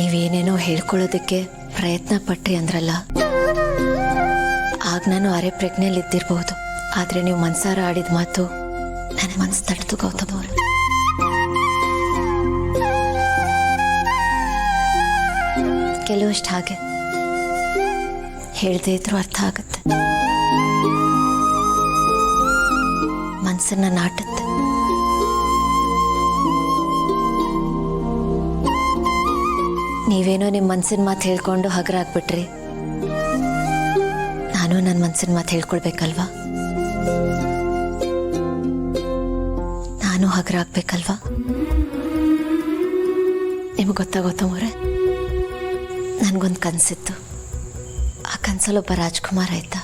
ನೀವೇನೇನೋ ಹೇಳ್ಕೊಳ್ಳೋದಕ್ಕೆ ಪ್ರಯತ್ನ ಪಟ್ರಿ ಅಂದ್ರಲ್ಲ, ಆಗ ನಾನು ಅರೆ ಪ್ರಜ್ಞೆಯಲ್ಲಿ ಇದ್ದಿರಬಹುದು. ಆದರೆ ನೀವು ಮನ್ಸಾರ ಆಡಿದ ಮಾತು ನನ್ನ ಮನಸ್ಸು ತಡ್ತು ಗೌತಮ್ ಅವರು. ಕೆಲವಷ್ಟು ಹಾಗೆ ಹೇಳ್ದೇ ಇದ್ರೂ ಅರ್ಥ ಆಗುತ್ತೆ, ಮನಸ್ಸನ್ನ ನಾಟುತ್ತೆ. ನೀವೇನೋ ನಿಮ್ಮ ಮನಸ್ಸಿನ ಮಾತು ಹೇಳ್ಕೊಂಡು ಹಗರ ಆಗ್ಬಿಟ್ರಿ. ನಾನು ನನ್ನ ಮನಸ್ಸಿನ ಮಾತು ಹೇಳ್ಕೊಳ್ಬೇಕಲ್ವಾ, ನಾನು ಹಗರ ಆಗ್ಬೇಕಲ್ವಾ. ನಿಮಗೆ ಗೊತ್ತಾಗೋತ್ತಮ್ಮವ್ರೆ, ನನಗೊಂದು ಕನಸಿತ್ತು. ಆ ಕನಸಲ್ಲೊಬ್ಬ ರಾಜ್ಕುಮಾರ್ ಆಯ್ತಾ.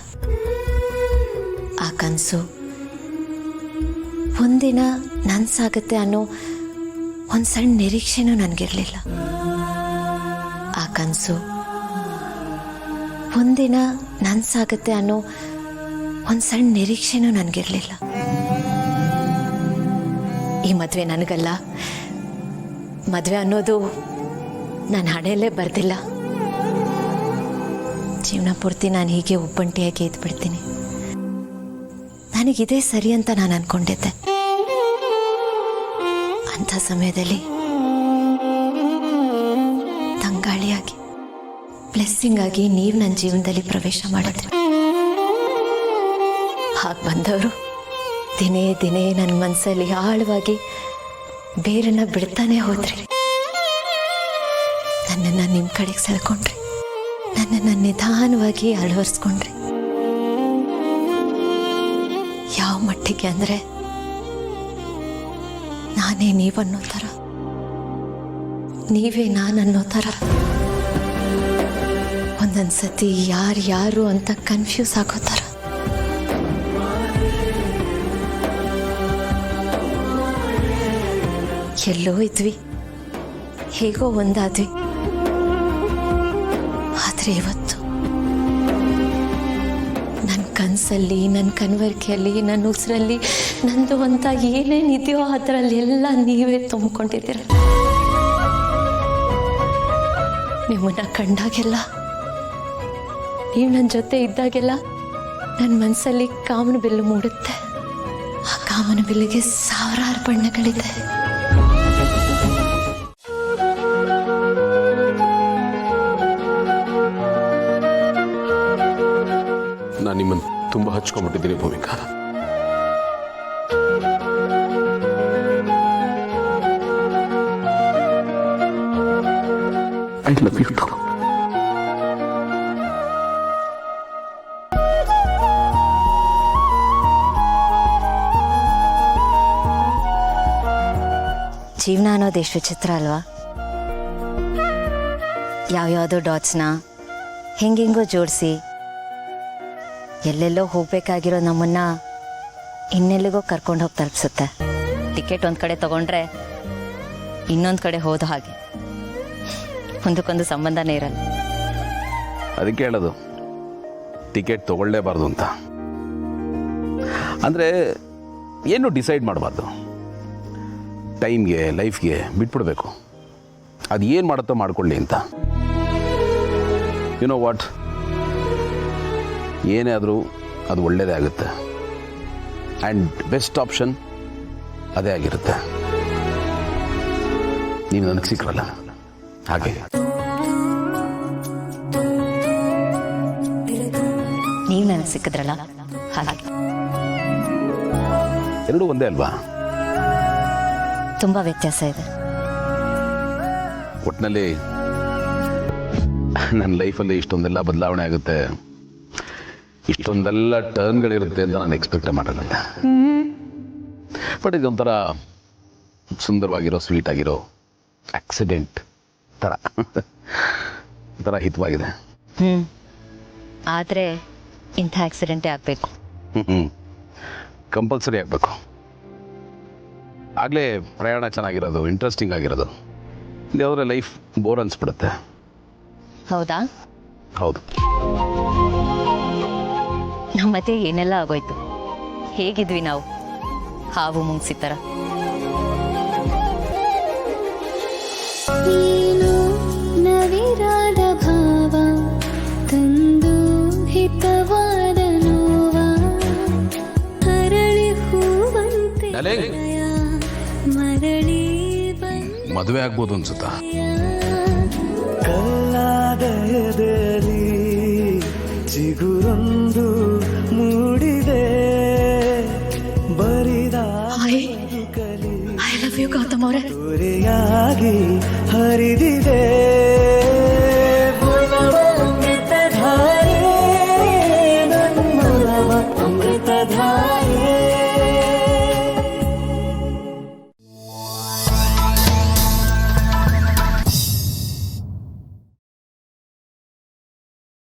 ಆ ಕನಸು ಒಂದಿನ ನನ್ಸಾಗತ್ತೆ ಅನ್ನೋ ಒಂದು ಸಣ್ಣ ನಿರೀಕ್ಷೆನೂ ನನಗಿರಲಿಲ್ಲ. ಆ ಕನಸು ಒಂದಿನ ನನ್ಸಾಗತ್ತೆ ಅನ್ನೋ ಒಂದು ಸಣ್ಣ ನಿರೀಕ್ಷೆನೂ ನನಗಿರಲಿಲ್ಲ. ಈ ಮದುವೆ ನನಗಲ್ಲ, ಮದುವೆ ಅನ್ನೋದು ನನ್ನ ಹಣೆಯಲ್ಲೇ ಬರ್ದಿಲ್ಲ. ಜೀವನ ಪೂರ್ತಿ ನಾನು ಹೀಗೆ ಒಬ್ಬಂಟಿಯಾಗಿ ಇದ್ಬಿಡ್ತೀನಿ. ನನಗಿದೇ ಸರಿ ಅಂತ ನಾನು ಅನ್ಕೊಂಡಿದ್ದೆ. ಅಂಥ ಸಮಯದಲ್ಲಿ ತಂಗಾಳಿಯಾಗಿ, ಬ್ಲೆಸ್ಸಿಂಗ್ ಆಗಿ ನೀವು ನನ್ನ ಜೀವನದಲ್ಲಿ ಪ್ರವೇಶ ಮಾಡಿದ್ರಿ. ಹಾಗೆ ಬಂದವರು ದಿನೇ ದಿನೇ ನನ್ನ ಮನಸ್ಸಲ್ಲಿ ಆಳವಾಗಿ ಬೇರನ್ನ ಬಿಡ್ತಾನೆ ಹೋದ್ರಿ. ನನ್ನನ್ನು ನಿಮ್ಮ ಕಡೆಗೆ ಸೆಳ್ಕೊಂಡ್ರಿ, ನನ್ನನ್ನು ನಿಧಾನವಾಗಿ ಅಳವಡಿಸ್ಕೊಂಡ್ರಿ. ಯಾವ ಮಟ್ಟಿಗೆ ಅಂದರೆ ನಾನೇ ನೀವನ್ನೋ ಥರ, ನೀವೇ ನಾನನ್ನೋ ಥರ. ಒಂದೊಂದು ಸತಿ ಯಾರು ಅಂತ ಕನ್ಫ್ಯೂಸ್ ಆಗೋ ಥರ. ಎಲ್ಲೋ ಇದ್ವಿ, ಹೇಗೋ ಒಂದಾದ್ವಿ. ಆದರೆ ಇವತ್ತು ನನ್ನ ಕನಸಲ್ಲಿ, ನನ್ನ ಕನವರಿಕೆಯಲ್ಲಿ, ನನ್ನ ಉಸಿರಲ್ಲಿ ನಂದು ಅಂತ ಏನೇನಿದೆಯೋ ಅದರಲ್ಲೆಲ್ಲ ನೀವೇ ತುಂಬಿಕೊಂಡಿದ್ದೀರ. ನಿಮ್ಮನ್ನ ಕಂಡಾಗೆಲ್ಲ, ನೀವು ನನ್ನ ಜೊತೆ ಇದ್ದಾಗೆಲ್ಲ ನನ್ನ ಮನಸ್ಸಲ್ಲಿ ಕಾಮನ ಬಿಲ್ಲು ಮೂಡುತ್ತೆ. ಆ ಕಾಮನ ಬಿಲ್ಲಿಗೆ ಸಾವಿರಾರು ಬಣ್ಣಗಳಿದೆ. ನಾನು ನಿಮ್ಮನ್ನು ತುಂಬ ಹಚ್ಕೊಂಡ್ಬಿಟ್ಟಿದ್ದೀನಿ Bhumika. I love you too. ಜೀವನ ಅನ್ನೋದು ಎಷ್ಟು ವಿಚಿತ್ರ ಅಲ್ವಾ. ಯಾವ್ಯಾವುದೋ ಡಾಟ್ಸ್ನ ಹೆಂಗೆಂಗೋ ಜೋಡಿಸಿ ಎಲ್ಲೆಲ್ಲೋ ಹೋಗ್ಬೇಕಾಗಿರೋ ನಮ್ಮನ್ನ ಇನ್ನೆಲ್ಲಿಗೋ ಕರ್ಕೊಂಡು ಹೋಗಿ ತಲುಪಿಸುತ್ತೆ. ಟಿಕೆಟ್ ಒಂದು ಕಡೆ ತಗೊಂಡ್ರೆ ಇನ್ನೊಂದು ಕಡೆ ಹೋದ ಹಾಗೆ, ಒಂದಕ್ಕೊಂದು ಸಂಬಂಧನೇ ಇರಲ್ಲ. ಅದಕ್ಕೆ ಹೇಳೋದು ಟಿಕೆಟ್ ತಗೊಳ್ಳೇಬಾರ್ದು ಅಂತ. ಅಂದರೆ ಏನು ಡಿಸೈಡ್ ಮಾಡಬಾರ್ದು, ಟೈಮ್ಗೆ, ಲೈಫ್ಗೆ ಬಿಟ್ಬಿಡ್ಬೇಕು. ಅದು ಏನು ಮಾಡುತ್ತೋ ಮಾಡ್ಕೊಳ್ಳಿ ಅಂತ. ಯು ನೋ ವಾಟ್, ಏನೇ ಆದರೂ ಅದು ಒಳ್ಳೆಯದೇ ಆಗುತ್ತೆ. ಆ್ಯಂಡ್ ಬೆಸ್ಟ್ ಆಪ್ಷನ್ ಅದೇ ಆಗಿರುತ್ತೆ. ನೀವು ನನಗೆ ಸಿಕ್ಕರಲ್ಲ, ಹಾಗೆ ನೀವು ನನಗೆ ಸಿಕ್ಕಿದ್ರಲ್ಲ, ಹಾಗೆ ಎರಡೂ ಒಂದೇ ಅಲ್ವಾ? ತುಂಬ ವ್ಯತ್ಯಾಸ ಇದೆ. ಒಟ್ಟಿನಲ್ಲಿ ನನ್ನ ಲೈಫಲ್ಲಿ ಇಷ್ಟೊಂದೆಲ್ಲ ಬದಲಾವಣೆ ಆಗುತ್ತೆ, ಇಷ್ಟೊಂದೆಲ್ಲ ಟರ್ನ್ಗಳಿರುತ್ತೆ ಅಂತ ನಾನು ಎಕ್ಸ್ಪೆಕ್ಟ್ ಮಾಡಲ್ಲ. ಬಟ್ ಇದೊಂಥರ ಸುಂದರವಾಗಿರೋ, ಸ್ವೀಟ್ ಆಗಿರೋ ಆಕ್ಸಿಡೆಂಟ್ ಥರ ಹಿತವಾಗಿದೆ. ಆದರೆ ಇಂಥ ಆಕ್ಸಿಡೆಂಟೇ ಆಗಬೇಕು. ಕಂಪಲ್ಸರಿ ಆಗಬೇಕು. ಆಗಲೇ ಪ್ರಯಾಣ ಚೆನ್ನಾಗಿರೋದು, ಇಂಟ್ರೆಸ್ಟಿಂಗ್ ಆಗಿರೋದು. ಯಾವುದೇ ಲೈಫ್ ಬೋರ್ ಅನಿಸ್ಬಿಡುತ್ತೆ. ಹೌದಾ? ಹೌದು. ನಮ್ಮ ಮಧ್ಯೆ ಏನೆಲ್ಲ ಆಗೋಯ್ತು. ಹೇಗಿದ್ವಿ ನಾವು, ಹಾವು ಮುಂಗ್ಸಿ ಥರ. ನೀನು ಡಾರ್ಲಿಂಗ್, ಮದುವೆ ಆಗ್ಬೋದು ಅನ್ಸುತ್ತಾ? ಕಲ್ಲಾದಯದಲ್ಲಿ ಚಿಗುರೊಂದು ಮೂಡಿದೆ, ಬರಿದ ಐ ಲವ್ ಯು ಗೌತಮ್ ಅವರೇ. ತೊರೆಯಾಗಿ ಹರಿದಿದೆ.